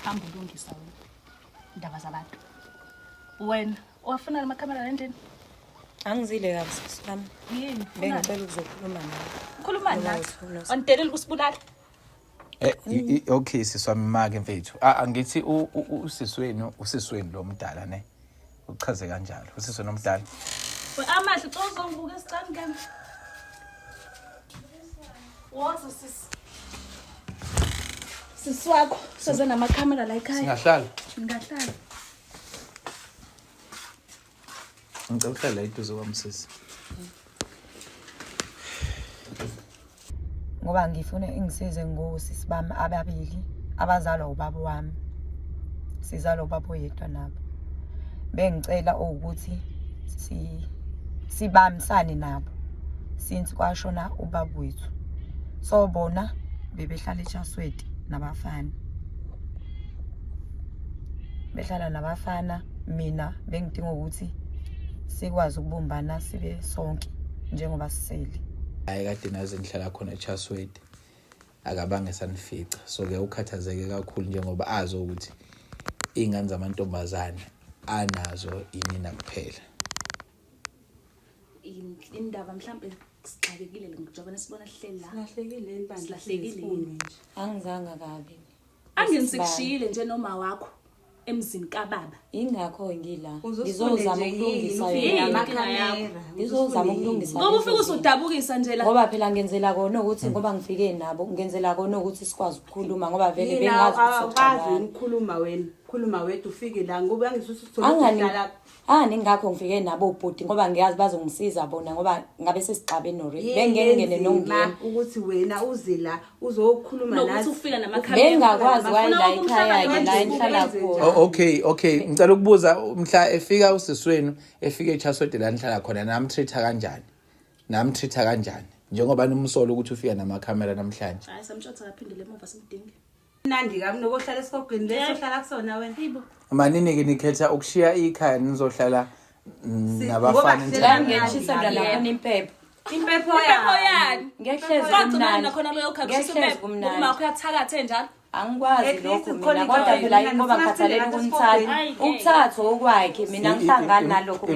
hamba ulungisa wena indaba zabantu. Wena wafuna amakhamera endlini? Angizile kabi sisami. Yini? Bengicela ukuzokhuluma nawe. Khuluma nathi. Wandeleli kusibulala. Okay siswami make mfethu. Angithi usisweni lo mdala ne. Uchaze kanjalo. Usisweni omdala. Amahle uzongibuka esicani ngami. Wazo siswakho soze namakhamera la ekhaya. Singahlala. Ngahlala. Ngicela uhlala eduze kwamsisi. Ngoba ngifuna ingisize ngosisi bami ababili abazalwa ubaba wami. Sizalwa ubaba oyedwa nabo. Bengicela ukuthi sibamisane nabo since kwashona ubaba wethu. So bona bebehlala eChasweti nabafana. Behlala nabafana mina bengidinga ukuthi sikwazi ukubumbana sibe sonke njengoba sisele. Hayi kade nazo ngihlala khona eChasweti. Akabange sanifica. So ke ukhathazeke kakhulu njengoba azo ukuthi ingane zamantombazane anazo inina kuphela. Indaba mhlambe sixakekile ngijobana sibona sihleli la. Silahlekile endibani. Silahlekile. Angizanga kabi. Anginisikushiyile nje noma wakho emzini kababa. Ingakho ngila. Ngizozama ukulungisa namakhamera. Ngizozama ukulungisa. Ngoba ufika usudabukisa nje la. Ngoba phela ngenzela kona ukuthi ngoba ngifike nabo ngenzela kona ukuthi sikwazi ukukhuluma ngoba vele bengazi ukuthi awukazi ukukhuluma wena. Khuluma wethu ufike la ngoba ngisuthi sithola ningakho ngifike nabo ubhuti ngoba ngiyazi bazongisiza bona ngoba ngabe sesixabene already bengene nongena ukuthi wena uze la uzokhuluma nathi nokuthi ufika namakhamera bengakwazi wayela ekhaya ke la enhlala khona. Okay ngicela ukubuza mhla efika usiswenu efika eChasweti la enhlala khona namtreata kanjani njengoba nimsolo ukuthi ufika namakhamera namhlanje. Hayi samshotha kaphindele emuva simdinge. Nandi kabi nokuhlala esikogini lesohlala kusona wena. Yibo. Manini ke nikhetha ukushiya ikhaya nizohlala nabafana La ngiyachisela lapha impepho. Impepho yani. Ngehlezi kumnandi khona lo yokhakhisha impepho. Uma uyathakathe njalo. Angikwazi lokho mina kodwa phela ngoba ngikhathalele ukunithatha. Ukuthatha okwakhe mina ngihlangana nalokho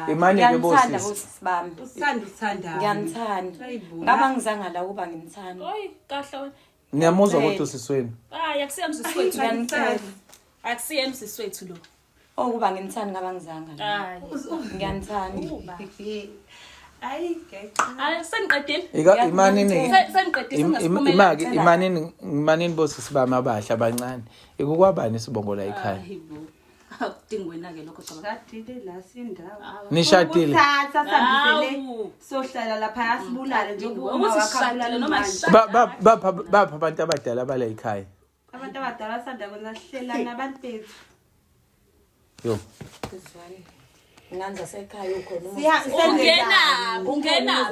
Imani ke bosi. Bami. Usanda Ngiyanithanda. Ngaba ngizanga la kuba ngimthanda. Oyi kahle wena. Ngiyamuzwa ukuthi usisweni. Hayi akusiyemsiswethu. Ngiyanicela. Akusiyemsiswethu lo. Kuba ngimthanda ngaba ngizanga la. Hayi. Ngiyanithanda. Hayi seniqedile. Imanini. Seniqedile Imanini bosi sibama abahle abancane. Ikukwabani sibongo la ekhaya. Akudingi wena ke lokho cha. kadile la sindawo. Nishadile. Uthatha sambisele sohlala lapha asibulale nje uma wakhabulala noma Bapha abantu abadala abala ekhaya. abantu abadala sanda kwenza sihlela nabantu bethu. Yo. Nganza sekhaya ukhona ungena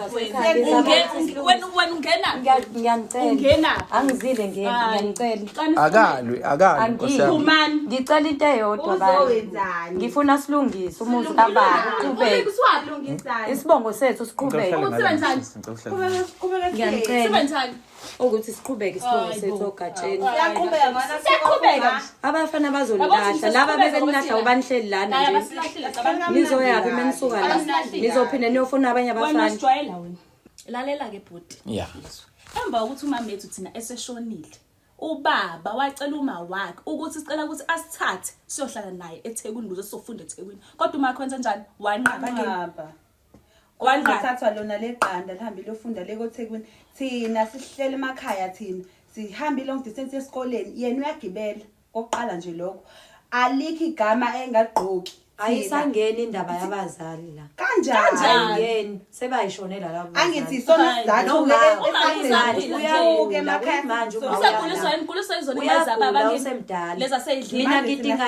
wena ungena ngiyanicela angizile ngiyanicela akalwi ngicela into eyodwa bani ngifuna silungise umuzi kababa uqhubeke isibongo sethu siqhubeke ngiyanicela ukuthi siqhubeke isibongo sethu ogatsheni Siyaqhubeka abafana bazolilahla laba bebenilahla ubanihleli lana nje nizoyapi menisuka la nizophinda niyofuna abanye abafana Wena wena lalela ke bhuti yeah emba ukuthi umama ethu thina eseshonile ubaba wacela uma wakhe ukuthi sicela ukuthi asithathe siyohlala naye eThekwini ukuze sizofunda eThekwini kodwa uma kwenza njani wanqaba Wangathathwa lona leqanda lihambile lofunda le koThekwini thina sihlele emakhaya thina sihambile long distance esikoleni yena uyagibela oqala nje lokho alikho igama engagqoki ayisangeni indaba yabazali la kanjani sebayishonela labo angithi sona sizathu uyawuke emakhaya manje usaguliswa izona imazaba abangeni leza seyidlini mina ngidinga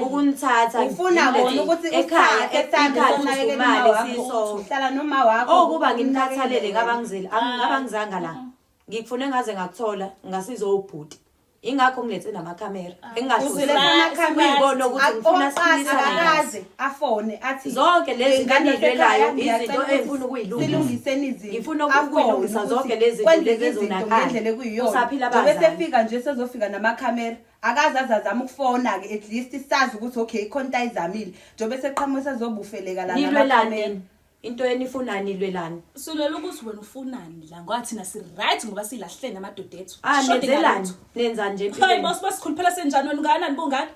ukunithatha ufuna bona ukuthi ekhaya imali siso uhlala noma wakho okuba nginikhathalele ngabangizeli ngabangizanga la ngikufune ngaze ngakuthola ngasizo ubhuti ingakho ngilethe namakhamera amakhamera ukuthi ngifuna akaze afone athi zonke lezi ngane ilwelayo izinto engifuna silungiseni izinto ngifuna ukulungisa zonke lezi zinto lezi ezonakala ngendlela ekuyiyona bese efika nje sezofika namakhamera akaze azazama ukufona ke at least sazi ukuthi okay ikhonta izamile njobe seqhamuka sezobufeleka la namakhamera into enifunani ilwelani Sulela ukuthi wena ufunani la ngoba thina si right ngoba silahlene namadoda ethu. Nenzelani nenza nje Hayi boss basikhuluphela senjani wena ngana nibungani?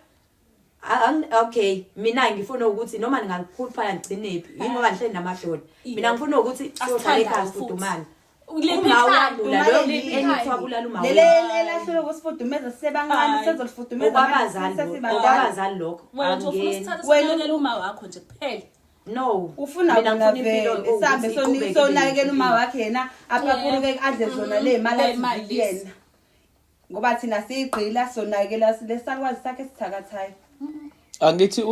Okay mina ngifuna ukuthi noma ningakhuluphela ngcinephi ngoba ngihleli namadoda mina ngifuna ukuthi siyohlala ekhaya fudumani uma uyadlula lo enithwabulala uma lele elahlelo kusifudumeza sisebancane sezolifudumeza okwabazali lokho Wena nje ufuna usithatha sinakekele uma wakho nje kuphela. No ufuna mina vele sambe sonakekela uma wakhe yena aphaphuluke adle zona le mali yena ngoba thina siyigqila sonakekela lesakwazi sakhe sithakathayo Angithi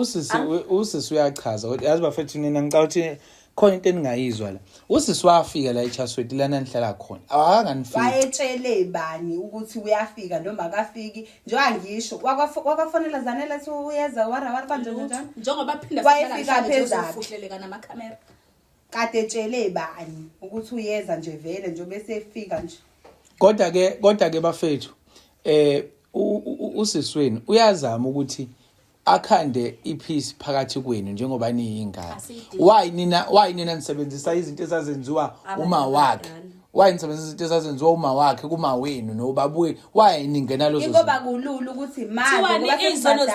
usisi uyachaza yazi bafethu nina ngicela ukuthi khona into eningayizwa la usisi wafika la eChasweti lana nihlala khona akanganifiki wayetshele bani ukuthi uyafika noma akafiki njengoba ngisho wakafonela zanele ethi uyeza wara kanje njalo njengoba phinda wayefika phezulu ufuhleleka namakhamera kade etshele bani ukuthi uyeza nje vele njengoba esefika nje kodwa ke bafethu usisweni uyazama ukuthi akhande ipeace phakathi kwenu njengoba niyingane why nina nisebenzisa izinto ezazenziwa uma wakhe why nisebenzisa izinto ezazenziwa uma wakhe kuma wenu nobabuye why ningena lozo ngoba kulula ukuthi manje ngoba izono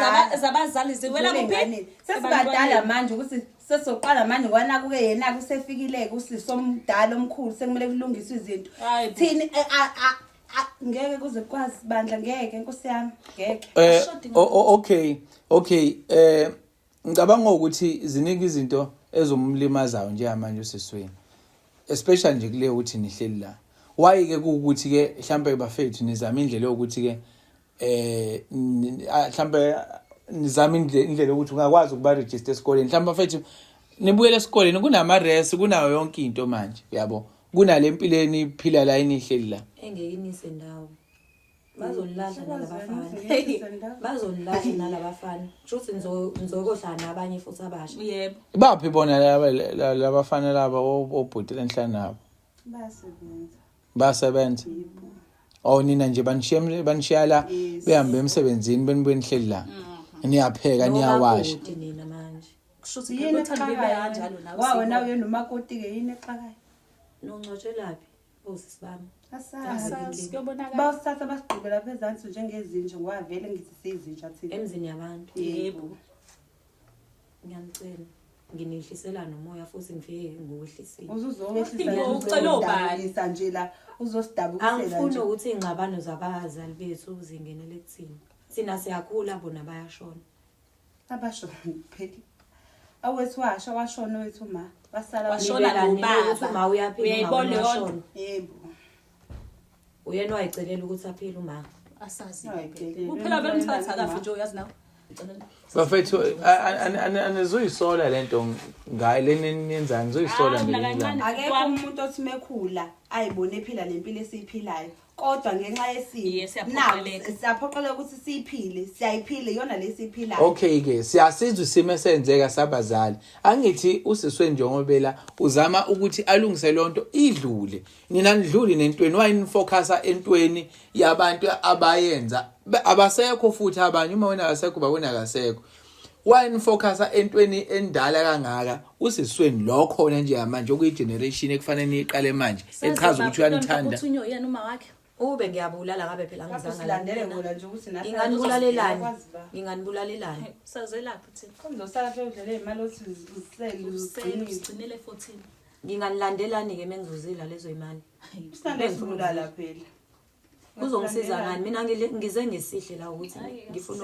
zabazali ziwela kuphi sesibadala manje ukuthi sesoqala manje kwana kuke yena kusefikile kusisomdala omkhulu sekumele kulungiswe izinto thini ngeke kuze kwazi bandla ngeke Nkosi yami ngeke okay ngicabanga ukuthi zinika izinto ezomlimazayo nje manje usisweni especially nje kule ukuthi nihleli la why ke ukuthi ke mhlambe bafethu nizama indlela yokuthi ke mhlambe nizama indlela yokuthi ungakwazi ukuba register esikoleni mhlambe bafethu nibuyele esikoleni kunama res kunayo yonke into manje yabo kunale empilweni iphila la inihleli la engeke inise ndawo bazolilahla nalabafana futhi nizokohlala nabanye futhi abasha yebo baphi bona labafana laba obhutile enhlana nabo basebenza nina nje banishiya la behambe emsebenzini benibuye nihleli la niyapheka niyawasha nina manje kushuthi ke uthanda bebe kanjalo nawe wena uyena umakoti ke yini exakayo noncotshelaphi osisibami asazi kuyobonakala bawusithatha basigqibela phezansi njengezinja ngoba vele ngithi sizinja thina emzini yabantu yebo ngiyanicela nginehlisela nomoya futhi ngifike ngokwehlisiwe ucela ubani nje la uzosidabukisela nje angifuni ukuthi ingxabano zabazali bethu zingenele kuthina sina siyakhula bona bayashona abashona pheli awethu washona wethu ma basala washona ngobaba uma uyaphila uyayibona yona yebo uyena wayicelela ukuthi aphile uma asazi kuphela vele umthatha kahle nje uyazi nawe bafethu anizoyisola lento ngaye lenenzani ngizoyisola ngelinye akekho umuntu othi mekhula ayibone ephila lempilo esiyiphilayo kodwa ngenxa yesimo siyaphoqeleka ukuthi siyiphile siyayiphila iyona lesiphilayo okay ke siyasizwa isimo esenzeka sabazali angithi usiswe njengobela uzama ukuthi alungise lonto idlule nina nidluli nentweni wayini focusa entweni yabantu abayenza abasekho futhi abanye uma wena akasekho babona akasekho wayini focusa entweni endala kangaka usisweni lokho nje manje okuyigeneration ekufanele niqale manje echaza ukuthi uyanithanda ukuthi uyoyena uma wakhe ube ngiyabulala ngabe phela ngizangalandele bona nje ukuthi nathi inganibulalelani sazelaphi thina kuzosala phela udlele imali othi usigcinele 14 nginganilandelani ke mengizuzila lezo imali sisande sibulala phela kuzongisiza ngani mina ngize ngesihle la ukuthi ngifuna